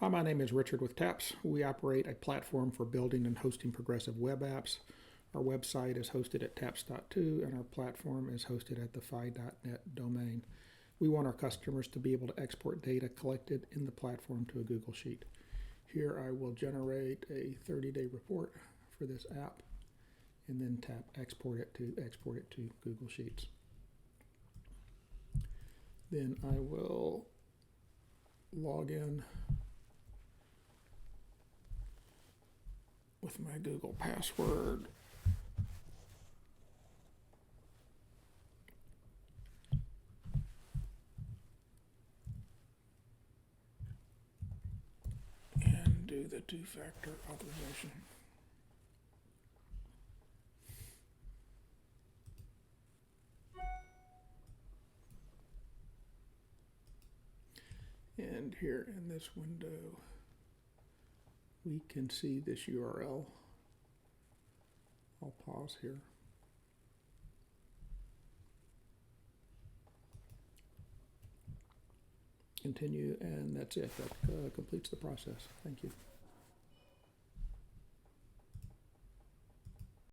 Hi, my name is Richard with TAPS. We operate a platform for building and hosting progressive web apps. Our website is hosted at taps.to, and our platform is hosted at the fi.net domain. We want our customers to be able to export data collected in the platform to a Google Sheet. Here I will generate a 30-day report for this app and then tap export it to Google Sheets. Then I will log in with my Google password. And do the two-factor authorization. And here in this window, we can see this URL. I'll pause here. Continue, and that's it. That completes the process. Thank you.